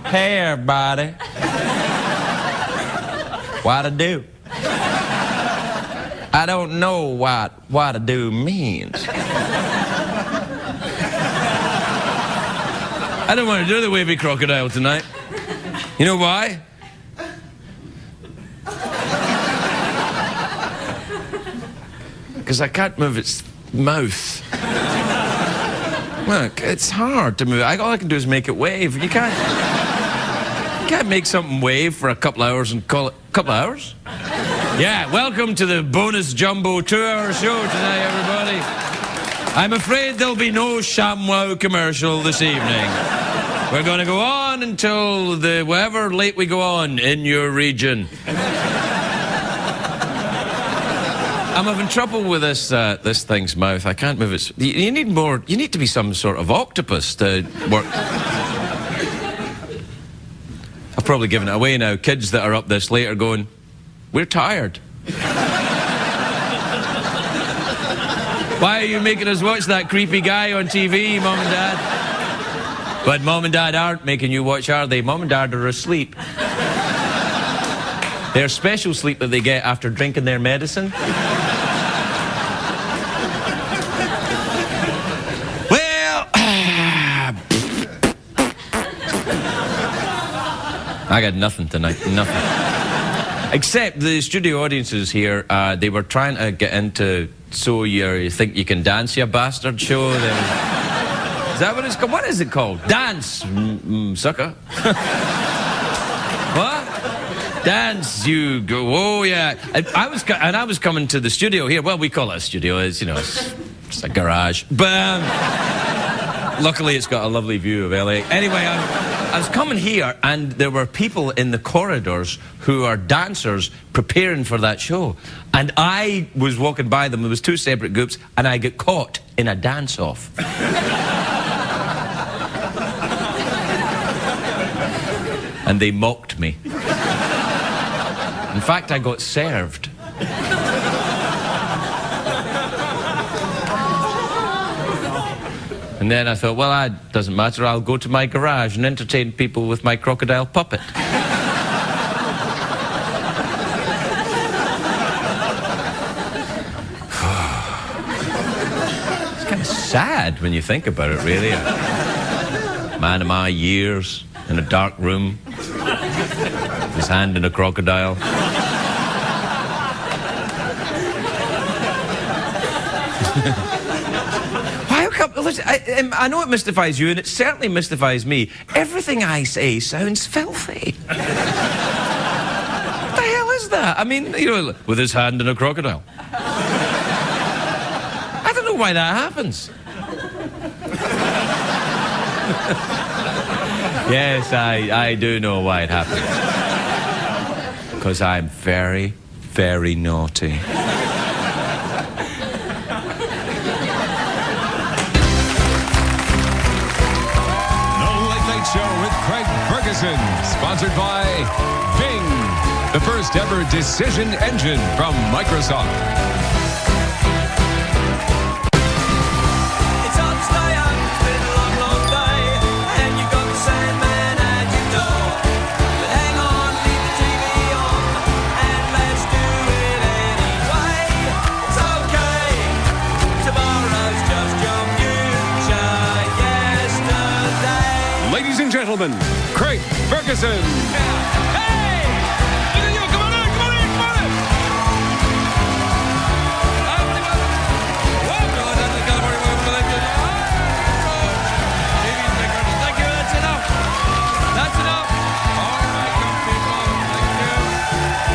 Hey, everybody. What to do? I don't know what to do means. I don't want to do the wavy crocodile tonight. You know why? Because I can't move its mouth. Look, it's hard to move. All I can do is make it wave. You can't make something wave for a couple hours and call it... Couple hours? Yeah, welcome to the bonus jumbo 2-hour show tonight, everybody. I'm afraid there'll be no ShamWow commercial this evening. We're going to go on until whatever late we go on in your region. I'm having trouble with this thing's mouth. I can't move it. You need more. You need to be some sort of octopus to work. I've probably given it away now. Kids that are up this late are going, we're tired. Why are you making us watch that creepy guy on TV, Mom and Dad? But Mom and Dad aren't making you watch, are they? Mom and Dad are asleep. Their special sleep that they get after drinking their medicine. Well, I got nothing tonight, nothing. Except the studio audiences here, they were trying to get into So You Think You Can Dance, You Bastard show. Is that what it's called? What is it called? Dance, sucker. What? Dance, you go. Oh, yeah. I was coming to the studio here. Well, we call it a studio. It's, you know, it's a garage. But luckily, it's got a lovely view of LA. Anyway, I was coming here, and there were people in the corridors who are dancers preparing for that show. And I was walking by them. There was 2 separate groups, and I got caught in a dance-off. And they mocked me. In fact, I got served. And then I thought, well, that doesn't matter. I'll go to my garage and entertain people with my crocodile puppet. It's kind of sad when you think about it, really. A man of my years in a dark room, his hand in a crocodile. Why come? Listen, I know it mystifies you, and it certainly mystifies me. Everything I say sounds filthy. What the hell is that? I mean, you know, with his hand in a crocodile. I don't know why that happens. Yes, I do know why it happens. Because I'm very, very naughty. Craig Ferguson, sponsored by Bing, the first ever decision engine from Microsoft. It's hard to stay up, it's been a long, long day, and you've got the Sandman at your door. But hang on, leave the TV on, and let's do it anyway. It's okay, tomorrow's just your future yesterday. Ladies and gentlemen, Craig Ferguson. Hey! Look at you! Come on in! Come on in! Come on in! Thank you. That's enough. That's enough. All right, young people. Thank you.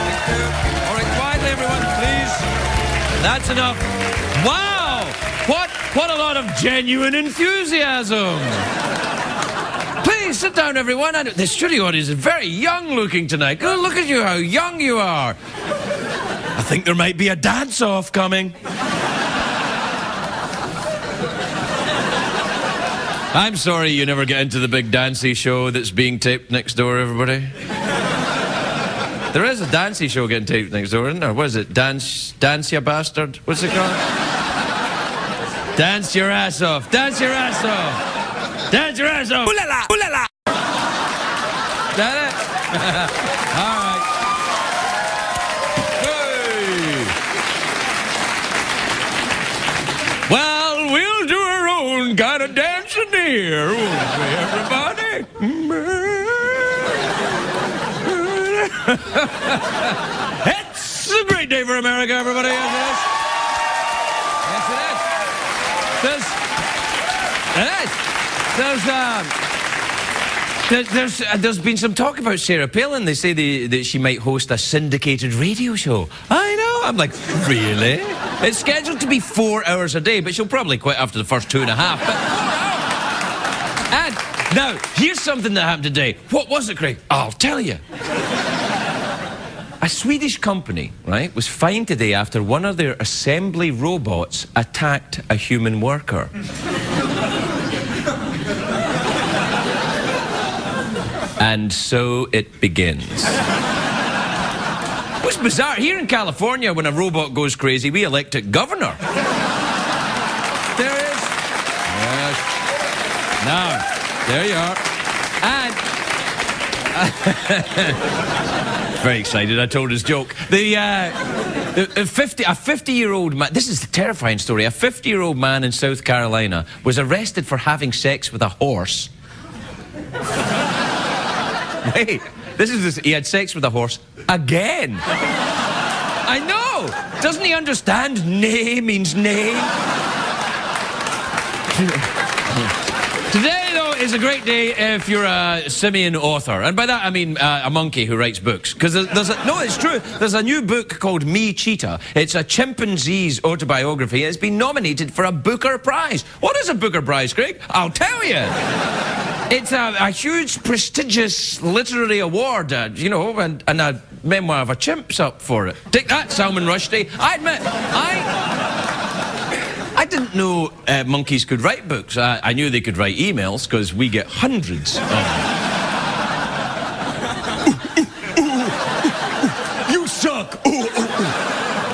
Thank you. All right, quietly, everyone, please. That's enough. Wow! What a lot of genuine enthusiasm. Please sit down, everyone. The studio audience is very young looking tonight. Go look at you, how young you are. I think there might be a dance-off coming. I'm sorry you never get into the big dancey show that's being taped next door, everybody. There is a dancey show getting taped next door, isn't there? What is it? Dance ya bastard? What's it called? Dance your ass off. Dance your ass off. Dance your ass off. Ooh la la. Ooh la la. That it? All right. Hey. Well, we'll do our own kind of dancing here, won't we, everybody? It's a great day for America, everybody. Yes, it is. There's been some talk about Sarah Palin. They say that she might host a syndicated radio show. I know. I'm like, really? It's scheduled to be 4 hours a day, but she'll probably quit after the first 2.5. But 4 hours. And now, here's something that happened today. What was it, Craig? I'll tell you. A Swedish company, right, was fined today after one of their assembly robots attacked a human worker. And so it begins. What's bizarre, here in California, when a robot goes crazy, we elect a governor. There is. Yes. Now, there you are. And... very excited, I told his joke. A 50-year-old man, this is a terrifying story. A 50-year-old man in South Carolina was arrested for having sex with a horse. Wait, he had sex with a horse again. I know. Doesn't he understand nay means nay? Today, though, is a great day if you're a simian author. And by that, I mean a monkey who writes books. Because no, it's true. There's a new book called Me Cheetah. It's a chimpanzee's autobiography. It's been nominated for a Booker Prize. What is a Booker Prize, Craig? I'll tell you. It's a huge, prestigious literary award, you know, and a memoir of a chimp's up for it. Take that, Salman Rushdie. I admit, I didn't know monkeys could write books. I knew they could write emails, because we get hundreds of them. You suck!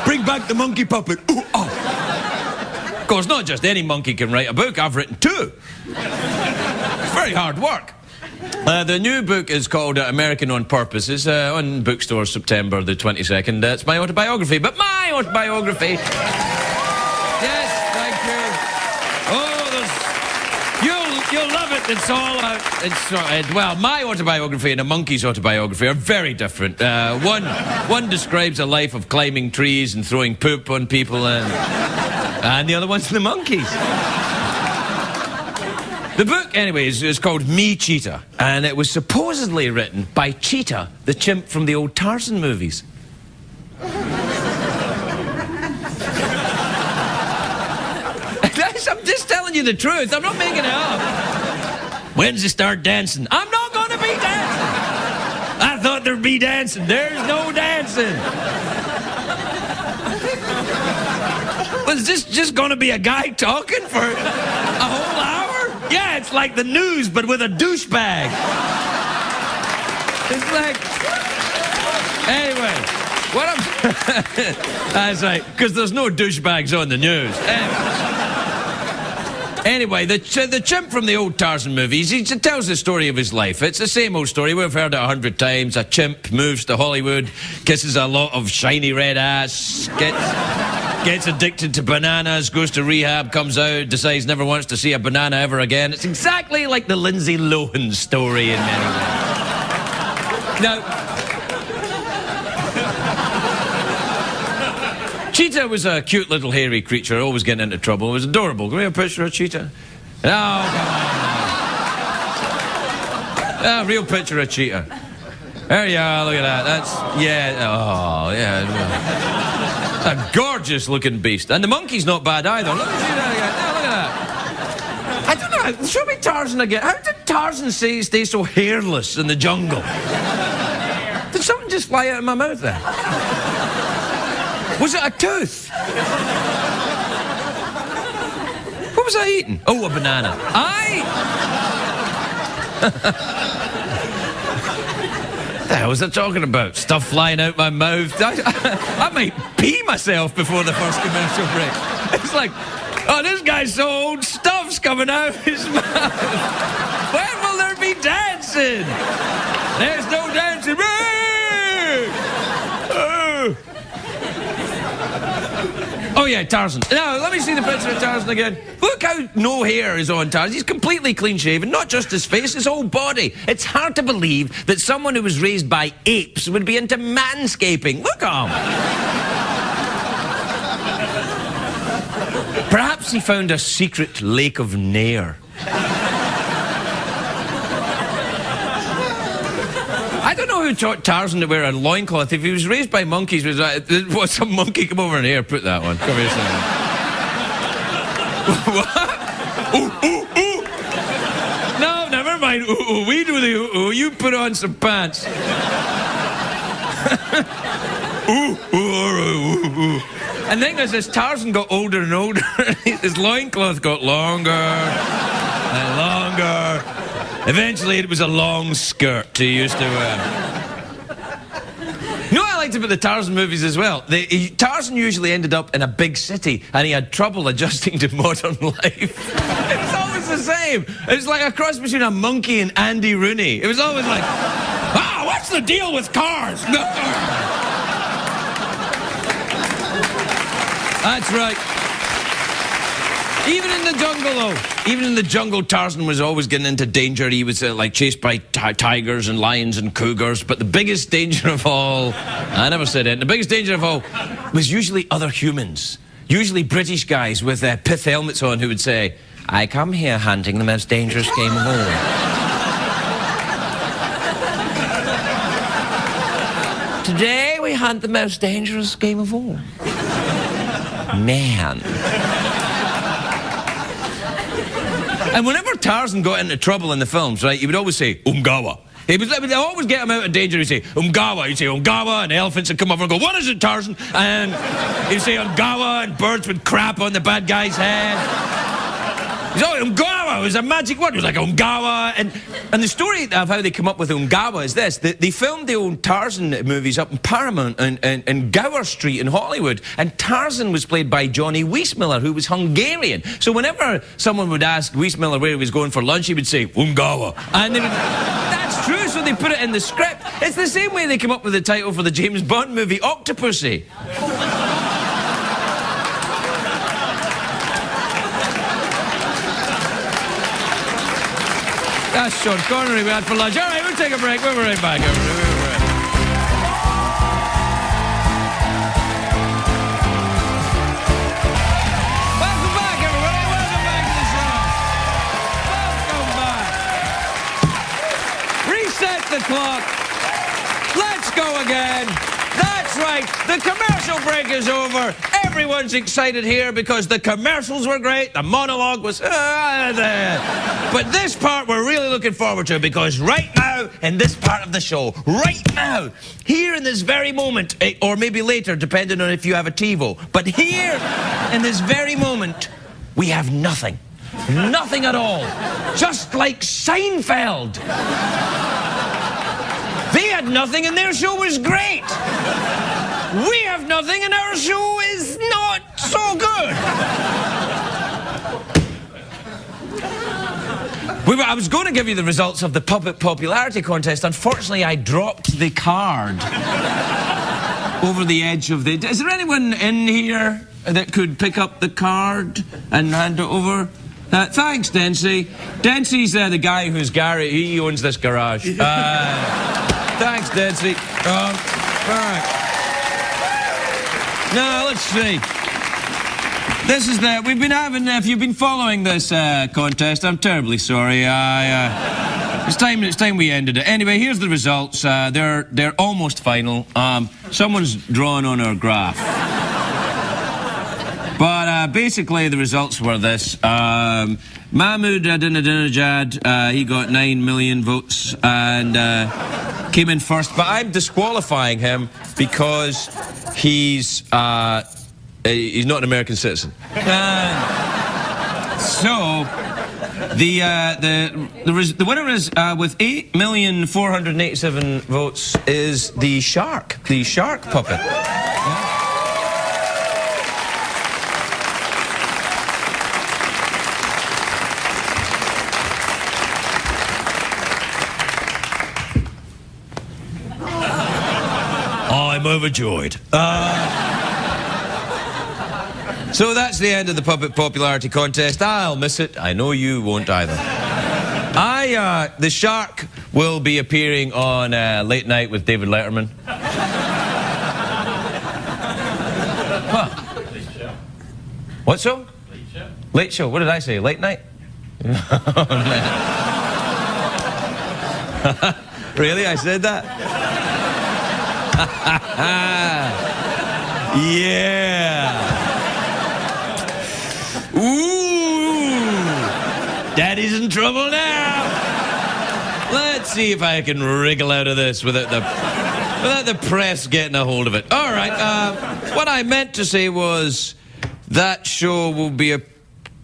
Bring back the monkey puppet! Of course, not just any monkey can write a book. I've written 2. It's very hard work. The new book is called American on Purpose. It's on bookstores September the 22nd. It's my autobiography, but my autobiography... Yes, thank you. Oh, you'll love it. It's all out. Well, my autobiography and a monkey's autobiography are very different. One describes a life of climbing trees and throwing poop on people, and the other one's the monkeys. The book, anyways, is called Me Cheetah, and it was supposedly written by Cheetah, the chimp from the old Tarzan movies. I'm just telling you the truth. I'm not making it up. When's they start dancing? I'm not going to be dancing. I thought there'd be dancing. There's no dancing. Was this just going to be a guy talking for a whole hour? Yeah, it's like the news, but with a douchebag. It's like... Anyway, what I'm... That's right, because there's no douchebags on the news. Anyway, the chimp from the old Tarzan movies, he tells the story of his life. It's the same old story. We've heard it 100 times. A chimp moves to Hollywood, kisses a lot of shiny red ass, gets addicted to bananas, goes to rehab, comes out, decides never wants to see a banana ever again. It's exactly like the Lindsay Lohan story in many ways. Now, Cheetah was a cute little hairy creature, always getting into trouble. It was adorable. Can we have a picture of Cheetah? Oh, come on. A real picture of Cheetah. There you are, look at that. That's, yeah, oh, yeah. A gorgeous looking beast. And the monkey's not bad either. Look at Cheetah again. Oh, look at that. I don't know, show me Tarzan again. How did Tarzan stay so hairless in the jungle? Did something just fly out of my mouth there? Was it a tooth? What was I eating? Oh, a banana. What the hell was I talking about? Stuff flying out my mouth. I might pee myself before the first commercial break. It's like, oh, this guy's so old, stuff's coming out of his mouth. When will there be dancing? There's no dancing. Oh yeah, Tarzan. Now, let me see the picture of Tarzan again. Look how no hair is on Tarzan. He's completely clean-shaven. Not just his face, his whole body. It's hard to believe that someone who was raised by apes would be into manscaping. Look at him. Perhaps he found a secret lake of Nair. I don't know who taught Tarzan to wear a loincloth. If he was raised by monkeys, was like, what, some monkey come over in here, put that one. Come here, son. What? Ooh, ooh, ooh. No, never mind. Ooh, ooh. We do the ooh, ooh. You put on some pants. Ooh, ooh, all right, ooh, ooh. And then as Tarzan got older and older, his loincloth got longer and longer. Eventually, it was a long skirt he used to wear. You know what I liked about the Tarzan movies as well? Tarzan usually ended up in a big city, and he had trouble adjusting to modern life. It was always the same. It was like a cross between a monkey and Andy Rooney. It was always like, what's the deal with cars? That's right. Even in the jungle, though. Even in the jungle, Tarzan was always getting into danger. He was like chased by tigers and lions and cougars. But the biggest danger of all, I never said it, the biggest danger of all was usually other humans. Usually British guys with pith helmets on who would say, I come here hunting the most dangerous game of all. Today we hunt the most dangerous game of all. Man. And whenever Tarzan got into trouble in the films, right, he would always say, Ungawa. They'd always get him out of danger. He'd say, Ungawa. He'd say, Ungawa, and elephants would come over and go, what is it, Tarzan? And he'd say, Ungawa, and birds would crap on the bad guy's head. He's always, Ungawa was a magic word. It was like Ungawa. And the story of how they come up with Ungawa is this. They filmed the old Tarzan movies up in Paramount and Gower Street in Hollywood. And Tarzan was played by Johnny Weissmuller, who was Hungarian. So whenever someone would ask Weissmuller where he was going for lunch, he would say, Ungawa. And they would, that's true, so they put it in the script. It's the same way they came up with the title for the James Bond movie, Octopussy. That's Sean Connery we had for lunch. All right, we'll take a break. We'll be right back. Welcome back, everybody. Welcome back to the show. Welcome back. Reset the clock. Let's go again. That's right. The commercial break is over. Everyone's excited here because the commercials were great. The monologue was... But this part we're really looking forward to because right now, in this part of the show, right now, here in this very moment, or maybe later, depending on if you have a TiVo, but here, in this very moment, we have nothing. Nothing at all. Just like Seinfeld. They had nothing and their show was great. We have nothing and our show is not so good. I was going to give you the results of the puppet popularity contest. Unfortunately, I dropped the card over the edge of the... Is there anyone in here that could pick up the card and hand it over? Thanks, Dempsey. Dempsey's the guy whose garage... He owns this garage. Thanks, Dempsey. All right. Now, let's see. This is we've been having, if you've been following this contest, I'm terribly sorry. It's time we ended it. Anyway, here's the results. They're almost final. Someone's drawn on our graph. But basically, the results were this. Mahmoud Ahmadinejad, he got 9 million votes and came in first. But I'm disqualifying him because he's not an American citizen. So, the winner is with 8,487 votes is the shark puppet. Yeah. I'm overjoyed. So that's the end of the puppet popularity contest. I'll miss it. I know you won't either. The shark will be appearing on Late Night with David Letterman. What? Late show. What show? Late show. Late show. What did I say? Late night? Really? I said that? Yeah. Ooh. Daddy's in trouble now. Let's see if I can wriggle out of this without the press getting a hold of it. All right. What I meant to say was that show will be a...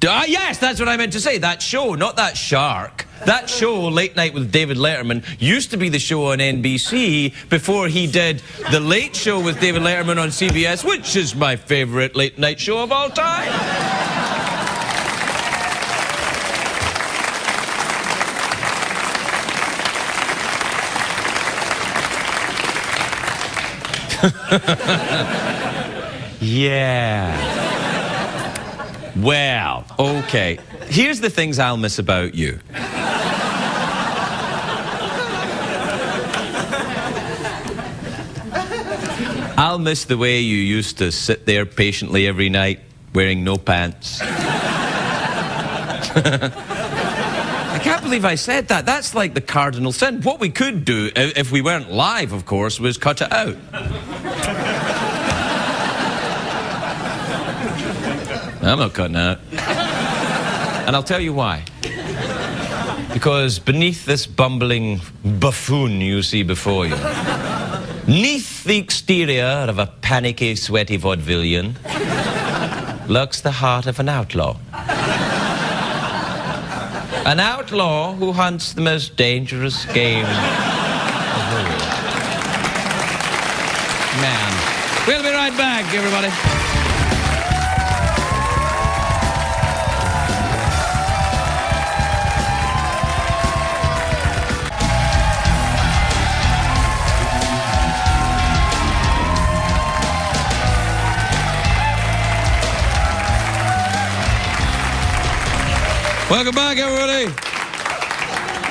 yes, that's what I meant to say. That show, not that shark. That show, Late Night with David Letterman, used to be the show on NBC before he did The Late Show with David Letterman on CBS, which is my favorite late night show of all time. Yeah. Well, okay. Here's the things I'll miss about you. I'll miss the way you used to sit there patiently every night, wearing no pants. I can't believe I said that. That's like the cardinal sin. What we could do, if we weren't live, of course, was cut it out. I'm not cutting it out. And I'll tell you why. Because beneath this bumbling buffoon you see before you, neath the exterior of a panicky, sweaty vaudevillian, lurks the heart of an outlaw. An outlaw who hunts the most dangerous game of all. Man. We'll be right back, everybody. Welcome back, everybody.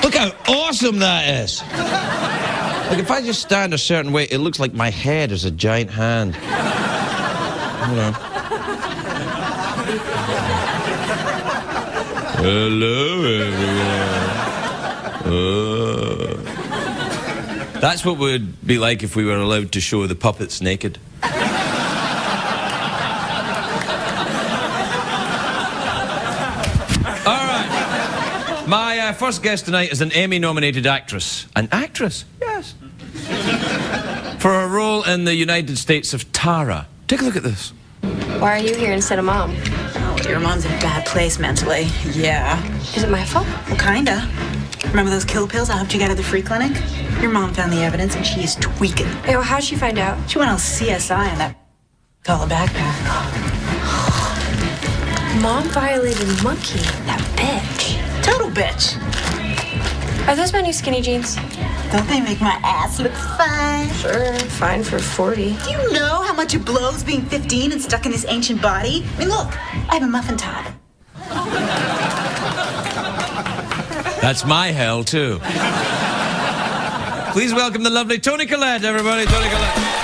Look how awesome that is. Like, if I just stand a certain way, it looks like my head is a giant hand. Hold on. Hello, everyone. That's what it would be like if we were allowed to show the puppets naked. My first guest tonight is an Emmy-nominated actress. An actress? Yes. For her role in the United States of Tara. Take a look at this. Why are you here instead of Mom? Oh, your mom's in a bad place mentally. Yeah. Is it my fault? Well, kinda. Remember those kill pills I helped you get at the free clinic? Your mom found the evidence and she is tweaking. Hey, well, how'd she find out? She went on CSI on that call a backpack. Mom violated Monkey. That bitch. Total bitch. Are those my new skinny jeans? Don't they make my ass look fine? Sure, fine for 40. Do you know how much it blows being 15 and stuck in this ancient body? I mean, look, I have a muffin top. That's my hell, too. Please welcome the lovely Toni Colette, everybody. Toni Colette.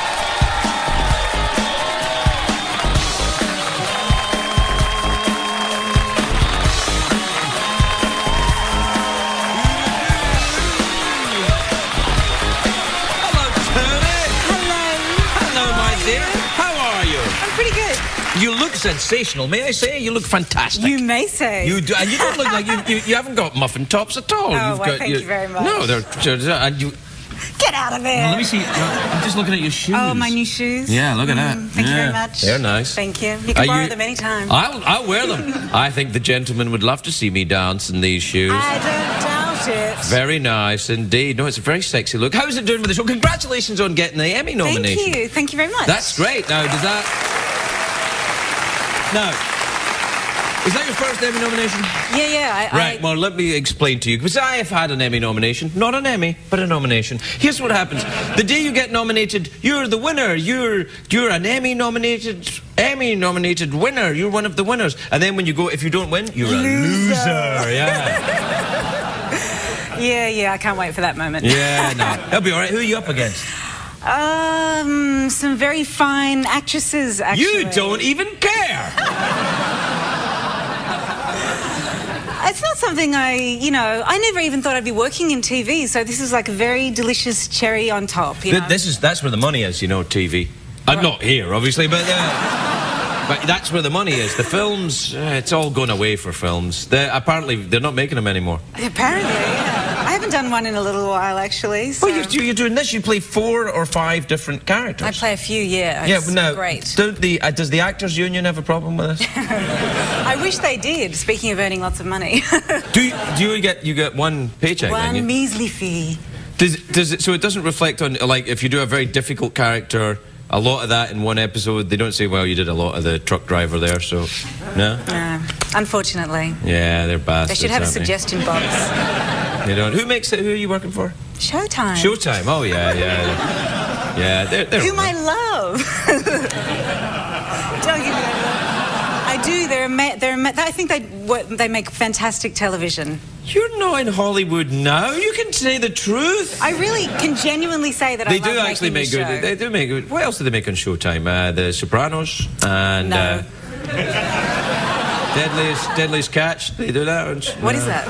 You look sensational, may I say? You look fantastic. You may say. You do. And you don't look like you haven't got muffin tops at all. Oh, well, thank you very much. No, and Get out of there. Well, let me see. I'm just looking at your shoes. Oh, my new shoes? Yeah, look at that. Thank you very much. They're nice. Thank you. You can borrow them anytime. I'll wear them. I think the gentleman would love to see me dance in these shoes. I don't doubt it. Very nice indeed. No, it's a very sexy look. How's it doing with the show? Congratulations on getting the Emmy nomination. Thank you. Thank you very much. That's great. Now, does that... Now, is that your first Emmy nomination? Yeah. Right, well, let me explain to you. Because I have had an Emmy nomination. Not an Emmy, but a nomination. Here's what happens. The day you get nominated, you're the winner. You're an Emmy-nominated winner. You're one of the winners. And then when you go, if you don't win, you're a loser. Yeah. Yeah, I can't wait for that moment. Yeah, no. That'll be all right. Who are you up against? Some very fine actresses, actually. You don't even care. It's not something I never even thought I'd be working in TV, so this is like a very delicious cherry on top, you know? That's where the money is, you know, TV. Right. Not here, obviously, but that's where the money is. The films, it's all gone away for films. Apparently, they're not making them anymore. Apparently, yeah. I haven't done one in a little while, actually. So. Well, you're doing this. You play 4 or 5 different characters. I play a few, yeah. Yeah, it's but now, great. Does the Actors Union have a problem with this? I wish they did, speaking of earning lots of money. Do you get one paycheck, then? One measly fee. So it doesn't reflect on, like, if you do a very difficult character, a lot of that in one episode, they don't say, well, you did a lot of the truck driver there, so... No? Unfortunately. Yeah, they're bastards. They should have a suggestion box. They don't. Who makes it? Who are you working for? Showtime. Showtime. Oh, yeah. Yeah, they're whom I love. Don't give me that look. I do. I think they make fantastic television. You're not in Hollywood now. You can say the truth. I really can genuinely say that they I love do actually make good. show. They do make good. What else do they make on Showtime? The Sopranos and Deadliest Catch. They do that. What is that?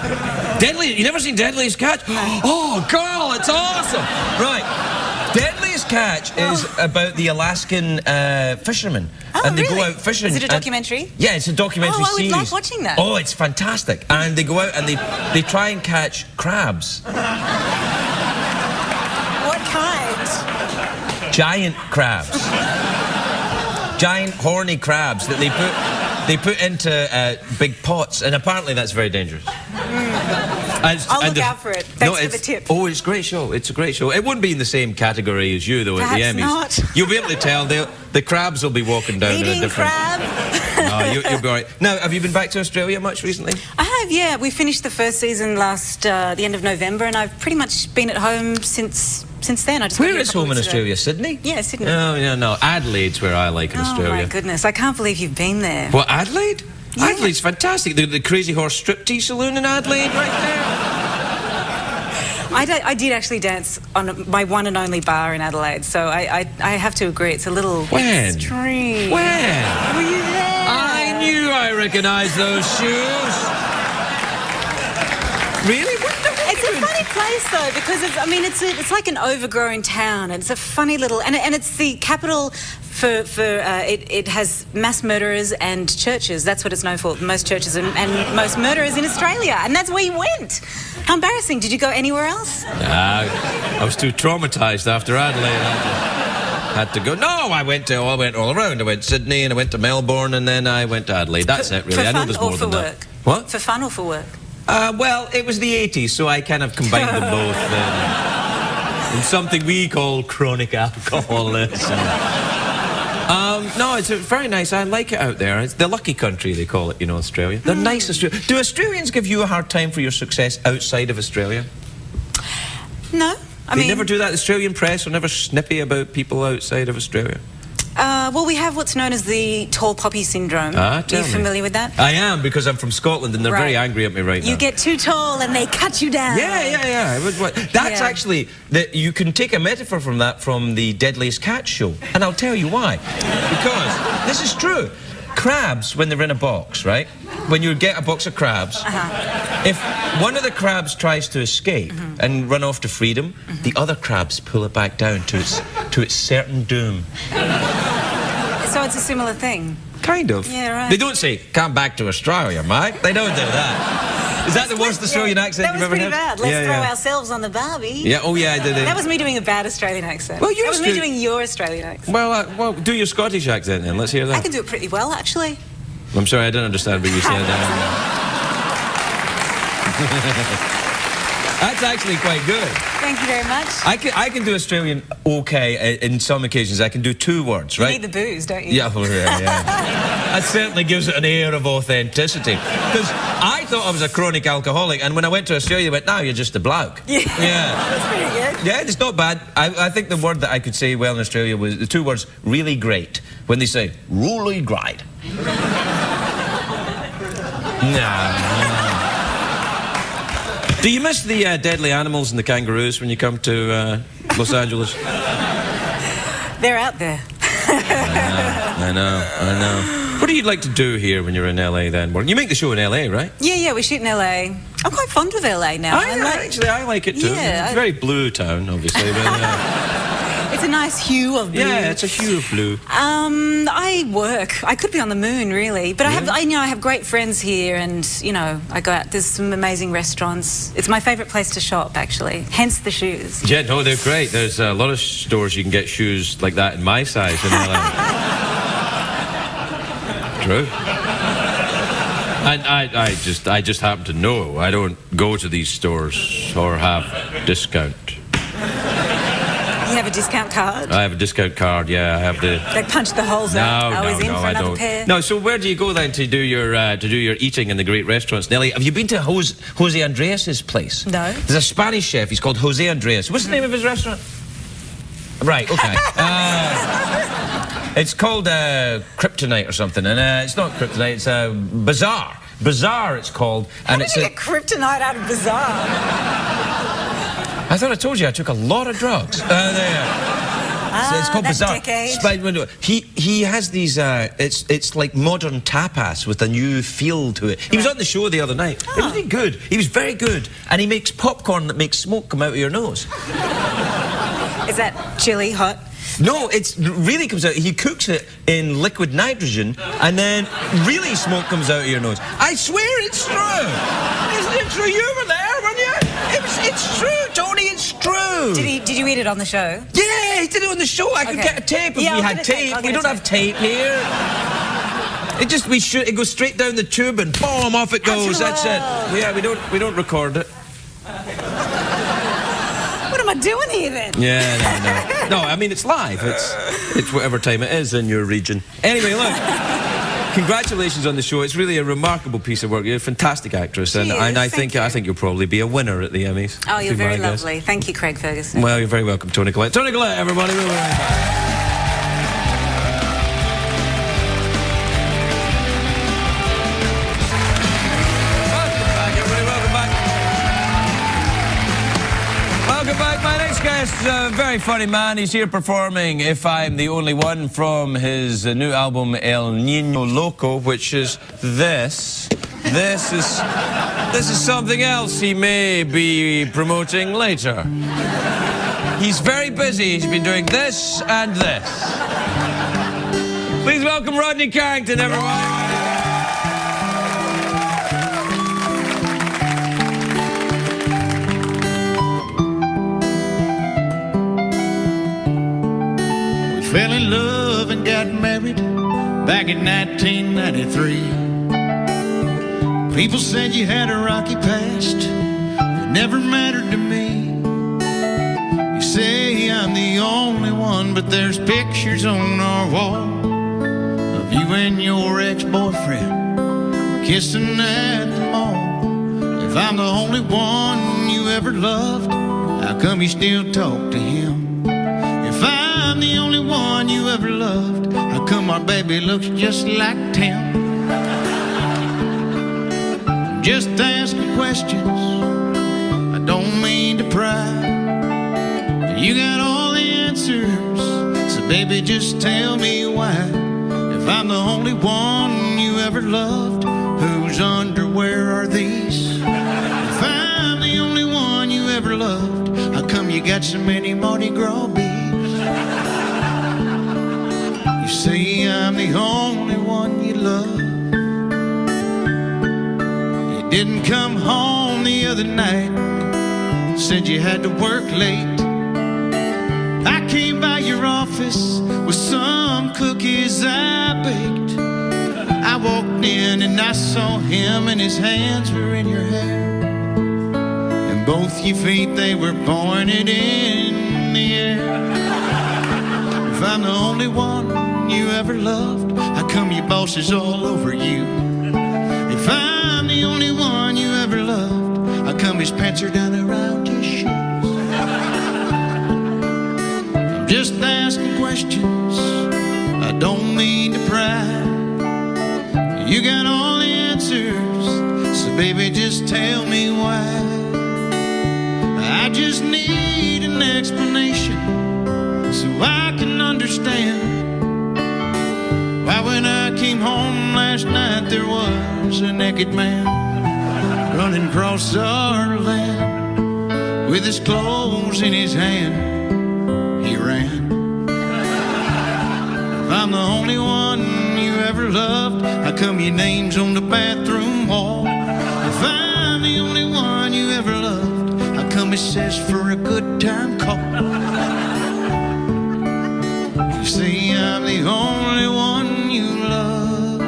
You never seen Deadliest Catch? No. Oh, girl, it's awesome. Right. Deadliest Catch is about the Alaskan fishermen. Oh, and they really? go out fishing. Is it a documentary? Yeah, it's a documentary series. I would like watching that. Oh, it's fantastic. And they go out and they try and catch crabs. What kind? Giant crabs. Giant horny crabs that they put into big pots, and apparently that's very dangerous. I'll look out for it. Thanks for the tip. Oh, it's a great show. It's a great show. It wouldn't be in the same category as you, though, Perhaps at the Emmys. Not. You'll be able to tell. The crabs will be walking down in a different... crab? No, you'll be all right. Now, have you been back to Australia much recently? I have, yeah. We finished the first season the end of November, and I've pretty much been at home since then. Where is home in Australia? Sydney? Yeah, Sydney. No. Adelaide's where I like in Australia. Oh, my goodness. I can't believe you've been there. Well, Adelaide? Yeah. Adelaide's fantastic. The Crazy Horse striptease saloon in Adelaide right there. I did actually dance on my one and only bar in Adelaide, so I have to agree, it's a little extreme. When? Were you there? I knew I recognised those shoes. Really? It's a funny place, though, because it's like an overgrown town. It's a funny little... And it's the capital for it has mass murderers and churches. That's what it's known for. Most churches and most murderers in Australia. And that's where you went. How embarrassing. Did you go anywhere else? I was too traumatised after Adelaide. I had to go. No, I went all around. I went to Sydney and I went to Melbourne and then I went to Adelaide. That's it, really. For I know fun there's or more for than work? that. What? For fun or for work? Well, it was the 80s, so I kind of combined them both in something we call chronic alcoholism. No, it's very nice. I like it out there. It's the lucky country, they call it, Australia. They're nice Australia. Do Australians give you a hard time for your success outside of Australia? No. They never do that? The Australian press are never snippy about people outside of Australia? Well, we have what's known as the tall poppy syndrome. Are you familiar with that? I am, because I'm from Scotland and they're very angry at me right now. You get too tall and they cut you down. Yeah. That's actually... you can take a metaphor from that from the Deadliest Catch show. And I'll tell you why. Because this is true. Crabs, when they're in a box, right? When you get a box of crabs, if one of the crabs tries to escape and run off to freedom, the other crabs pull it back down to its certain doom. So it's a similar thing? Kind of. Yeah, right. They don't say, come back to Australia, mate. They don't do that. Is that the worst Australian accent That you've was ever pretty had? bad. Let's throw ourselves on the Barbie. Yeah, oh yeah, I did it. That was me doing a bad Australian accent. Well, you're that was me doing your Australian accent. Well, do your Scottish accent then. Let's hear that. I can do it pretty well, actually. I'm sorry, I don't understand what you said. That's actually quite good. Thank you very much. I can do Australian okay in some occasions. I can do 2 words, right? You need the booze, don't you? Yeah, well, yeah. That certainly gives it an air of authenticity. Because I thought I was a chronic alcoholic, and when I went to Australia, they went, "No, you're just a bloke." Yeah. That's pretty good. Yeah, it's not bad. I think the word that I could say well in Australia was the 2 words, really great. When they say, really great. Nah. Do you miss the deadly animals and the kangaroos when you come to Los Angeles? They're out there. I know. What do you like to do here when you're in LA then? Well, you make the show in LA, right? Yeah, we shoot in LA. I'm quite fond of LA now. Actually, I like it too. Yeah, It's a very blue town, obviously. But, it's a nice hue of blue. yeah, it's a hue of blue. I work. I could be on the moon, really, but I have great friends here, and I go out. There's some amazing restaurants. It's my favourite place to shop, actually. Hence the shoes. Yeah, no, they're great. There's a lot of stores you can get shoes like that in my size in LA. True. And I just happen to know. I don't go to these stores or have discount. You have a discount card? I have a discount card, yeah. I have the... They punch the holes out. No, For I another don't. pair. No, so where do you go then to do your eating in the great restaurants in LA? Have you been to Jose Andreas's place? No. There's a Spanish chef. He's called Jose Andreas. What's the name of his restaurant? Right, okay. It's called Kryptonite or something, and it's not Kryptonite. It's Bazaar. Bazaar, it's called, and How it's did you get kryptonite out of Bazaar? I thought I told you I took a lot of drugs. So it's called Bazaar. He has these. It's like modern tapas with a new feel to it. He was on the show the other night. It was really good. He was very good, and he makes popcorn that makes smoke come out of your nose. Is that chili hot? No, it really comes out. He cooks it in liquid nitrogen, and then really smoke comes out of your nose. I swear it's true. Isn't it true? You were there, weren't you? It's true, Tony. It's true. Did you eat it on the show? Yeah, he did it on the show. I could get a tape if we had tape. We don't have tape here. It goes straight down the tube and boom, off it goes. That's it. Yeah, we don't record it. What am I doing here then? Yeah, no. I mean, it's live. It's whatever time it is in your region. Anyway, look. Congratulations on the show. It's really a remarkable piece of work. You're a fantastic actress, and I think you'll probably be a winner at the Emmys. Oh, you're very lovely. Thank you, Craig Ferguson. Well, you're very welcome, Toni Colette. Toni Colette, everybody. We'll be right back. He's a very funny man. He's here performing If I'm the Only One from his new album El Niño Loco, which is this. This is something else he may be promoting later. He's very busy. He's been doing this and this. Please welcome Rodney Carrington, everyone. Fell in love and got married back in 1993. People said you had a rocky past, it never mattered to me. You say I'm the only one, but there's pictures on our wall of you and your ex-boyfriend kissing at the mall. If I'm the only one you ever loved, how come you still talk to him? If I'm the only one you ever loved, how come our baby looks just like Tim? I'm just asking questions, I don't mean to pry. You got all the answers, so baby just tell me why. If I'm the only one you ever loved, whose underwear are these? If I'm the only one you ever loved, how come you got so many Mardi Gras beads? You say I'm the only one you love. You did didn't come home the other night. Said you had to work late. I came by your office with some cookies I baked. I walked in and I saw him and his hands were in your hair. And both your feet, they were pointed in the air. If I'm the only one you ever loved, how come your boss is all over you? If I'm the only one you ever loved, how come his pants are down around his shoes? I'm just asking questions, I don't mean to pry. You got all the answers, so baby just tell me why. I just need an explanation so I can understand why when I came home last night there was a naked man running across our land with his clothes in his hand. He ran. If I'm the only one you ever loved, how come your name's on the bathroom wall? If I'm the only one you ever loved, how come it says for a good time call? You say I'm the only one you love,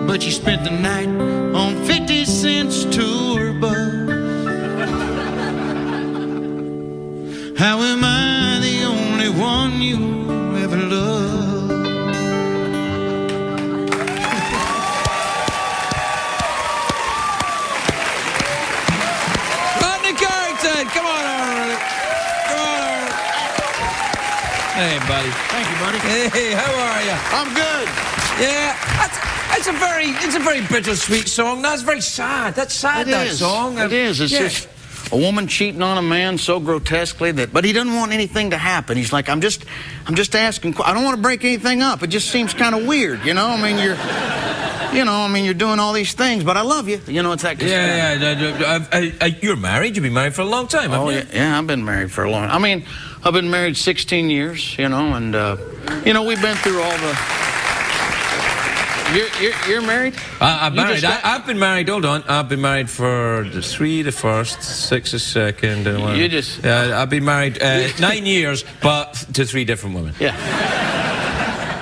but you spent the night on 50 cents tour bus. How am I the only one you ever loved? Rodney Carrington, come on, Arnold. Come on, Arnold. Hey, buddy. Thank you, buddy. Hey, how are you? I'm good. Yeah, it's a very bittersweet song. That's very sad. That's sad. That song. It is. It's Yeah. just a woman cheating on a man so grotesquely but he doesn't want anything to happen. He's like, I'm just asking. I don't want to break anything up. It just seems kind of weird, you know. I mean, you're doing all these things, but I love you. You know, it's that. Yeah. You're married. You've been married for a long time. Oh haven't you? yeah, I've been married for a long. I mean, I've been married 16 years. You know, and we've been through all the. You're married? I'm married. I've been married. Hold on. I've been married for 3 the first, 6 the second, and 1. You just. I've been married 9 years, but to 3 different women. Yeah.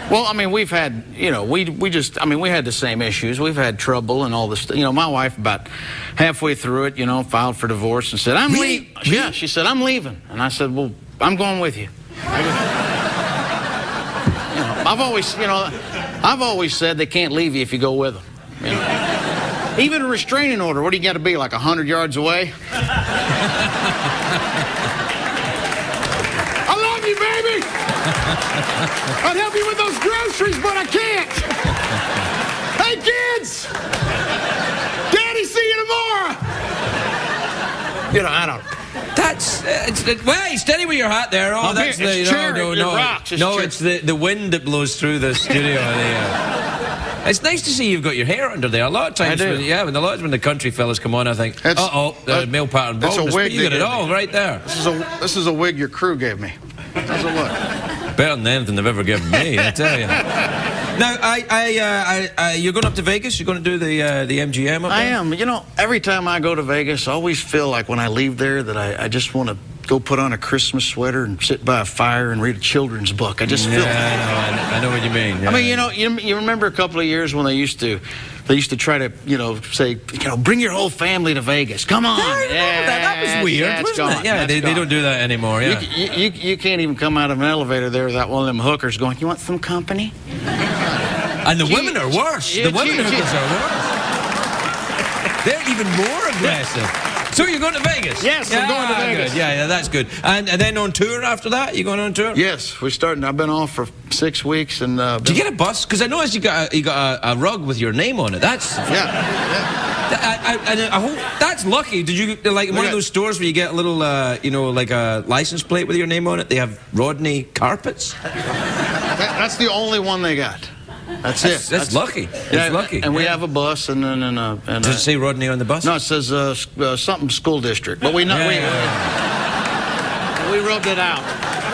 Well, I mean, we've had, we had the same issues. We've had trouble and all this. You know, my wife about halfway through it, filed for divorce and said, "I'm leaving." Yeah, she said, "I'm leaving," and I said, "Well, I'm going with you." I've always said they can't leave you if you go with them. You know? Even a restraining order, what do you got to be, like 100 yards away? I love you, baby! I'd help you with those groceries, but I can't! Hey, kids! Daddy, see you tomorrow! I don't know. That's wait, steady with your hat there. Oh, that's here. It's rocks. It's the wind that blows through the studio. It's nice to see you've got your hair under there. A lot of times, when the country fellas come on, I think, male pattern baldness. It's a wig. You got it all right there. This is a wig your crew gave me. How's it look? Better than anything they've ever given me, I tell you. Now, you're going up to Vegas? You're going to do the MGM up there? I am. Every time I go to Vegas, I always feel like when I leave there that I just want to go put on a Christmas sweater and sit by a fire and read a children's book. I just feel. Yeah, I know what you mean. Yeah. I mean, you remember a couple of years when they used to try to, say, bring your whole family to Vegas. Come on. That was weird, wasn't it? Yeah, they don't do that anymore, yeah. You can't even come out of an elevator there without one of them hookers going, "You want some company?" And the women are worse. The women hookers are worse. They're even more aggressive. So you're going to Vegas? Yes, I'm going to Vegas. Good. Yeah, that's good. And then on tour after that? You going on tour? Yes, we're starting. I've been off for 6 weeks, and did you get a bus? Because I noticed you got a rug with your name on it. That's I hope that's lucky. Did you like one of those stores where you get a little like a license plate with your name on it? They have Rodney carpets. That's the only one they got. That's it. That's lucky. It's lucky. And we have a bus, and then does it say Rodney on the bus? No, it says something school district. But we rubbed it out.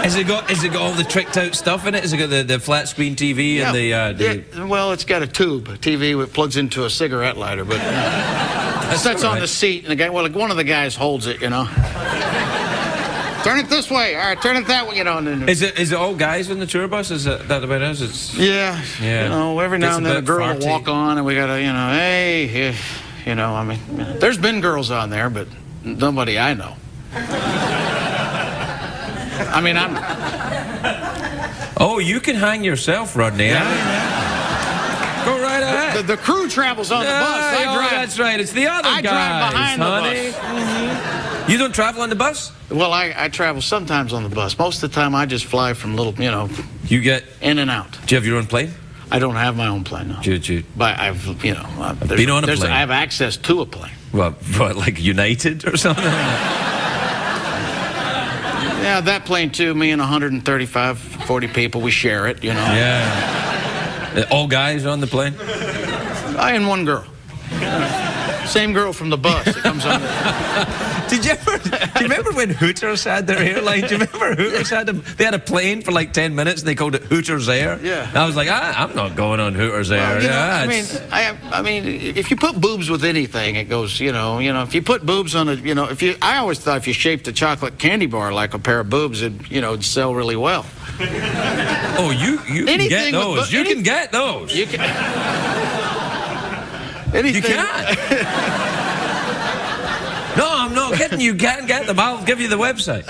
Has it got all the tricked out stuff in it? Has it got the flat screen TV and well, it's got a tube, a TV that plugs into a cigarette lighter, but it sits on the seat, and the guy, well, like, one of the guys holds it, you know. Turn it this way. All right, turn it that way, you know. And then, is it all guys in the tour bus? Is that about us? It's yeah. You know, every now and then a girl will walk on, and we gotta, you know, hey, you know, I mean, there's been girls on there, but nobody I know. I mean, Oh, you can hang yourself, Rodney. Yeah. Go right ahead. The crew travels on the bus. I drive. That's right. It's the other guys, drive behind honey. the bus. You don't travel on the bus? Well, I travel sometimes on the bus. Most of the time, I just fly from little, you know, You get in and out. Do you have your own plane? I don't have my own plane, no. But I've, you know, been on a plane. I have access to a plane. What, like United or something? Yeah, that plane too. Me and 135, 40 people, we share it, you know. Yeah. All guys on the plane? I and one girl. Same girl from the bus that comes on. Do you remember when Hooters had their airline? Do you remember Hooters they had a plane for like 10 minutes and they called it Hooters Air? Yeah. And I was like, I'm not going on Hooters Air. Well, you know, I mean, if you put boobs with anything, it goes, you know, if you put boobs on it, you know, I always thought if you shaped a chocolate candy bar like a pair of boobs, it'd sell really well. Oh, you can get those. You can get those. You can. Anything. You can. No, I'm not kidding. You can get them. I'll give you the website.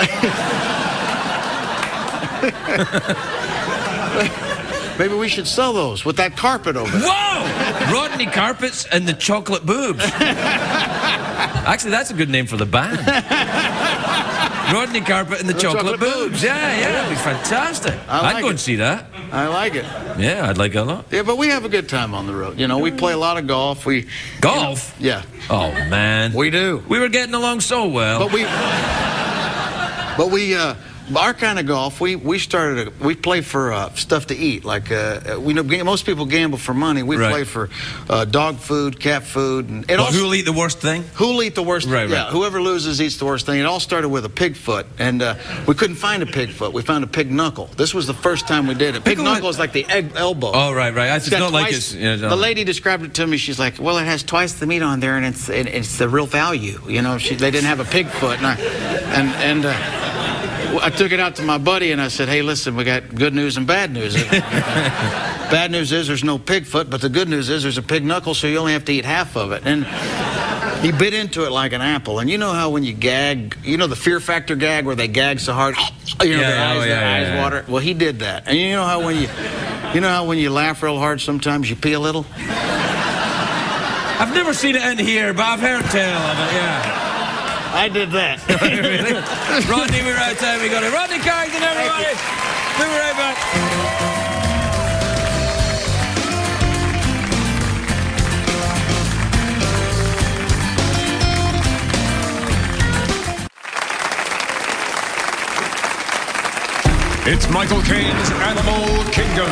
Maybe we should sell those with that carpet over there. Whoa! Rodney Carpets and the Chocolate Boobs. Actually, that's a good name for the band. Rodney Carpet and the Chocolate Boobs. Yeah, it'd be fantastic. I'd go and see that. I like it. Yeah, I'd like it a lot. Yeah, but we have a good time on the road. You know, we play a lot of golf. Golf? Yeah. Oh, man. We do. We were getting along so well. But we our kind of golf, we play for stuff to eat. Like we know most people gamble for money. We play for dog food, cat food, and who'll eat the worst thing? Who'll eat the worst thing? Right. Whoever loses eats the worst thing. It all started with a pig foot, and we couldn't find a pig foot. We found a pig knuckle. This was the first time we did it. Pig knuckle is like the elbow. Oh, right. It's not like it's. The lady described it to me. She's like, "Well, it has twice the meat on there, and it's the real value." You know, they didn't have a pig foot, and I took it out to my buddy and I said, hey, listen, we got good news and bad news. Bad news is there's no pig foot, but the good news is there's a pig knuckle, so you only have to eat half of it. And he bit into it like an apple. And you know how when you gag, you know the Fear Factor gag where they gag so hard, their eyes water? Well, he did that. And you know how when you laugh real hard sometimes you pee a little? I've never seen it in here, but I've heard tell of it, yeah. I did that. Really? Rodney, we're out of time. We got it. Rodney Carrington, everybody. We'll be right back. It's Michael Caine's Animal Kingdom.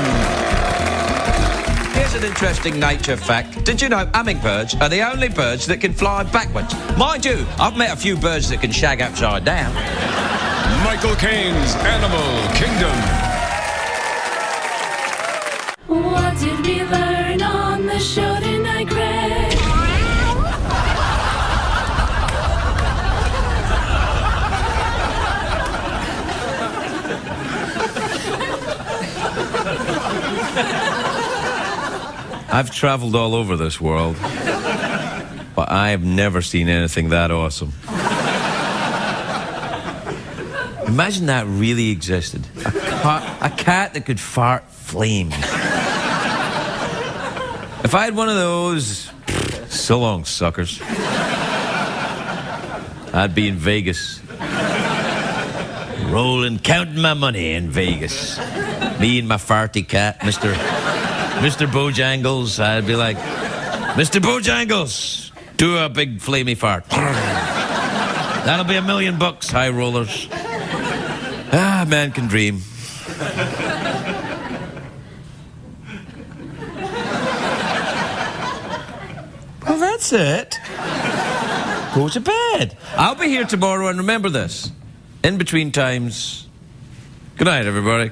Here's an interesting nature fact. Did you know hummingbirds are the only birds that can fly backwards? Mind you, I've met a few birds that can shag upside down. Michael Caine's Animal Kingdom. What did we learn on the show tonight, Greg? I've traveled all over this world, but I've never seen anything that awesome. Imagine that really existed. A cat that could fart flames. If I had one of those, so long, suckers. I'd be in Vegas. Rolling, counting my money in Vegas. Me and my farty cat, Mr. Bojangles. I'd be like, Mr. Bojangles, do a big flamey fart. That'll be $1 million, high rollers. Ah, man can dream. Well, that's it. Go to bed. I'll be here tomorrow, and remember this. In between times, Good night, everybody.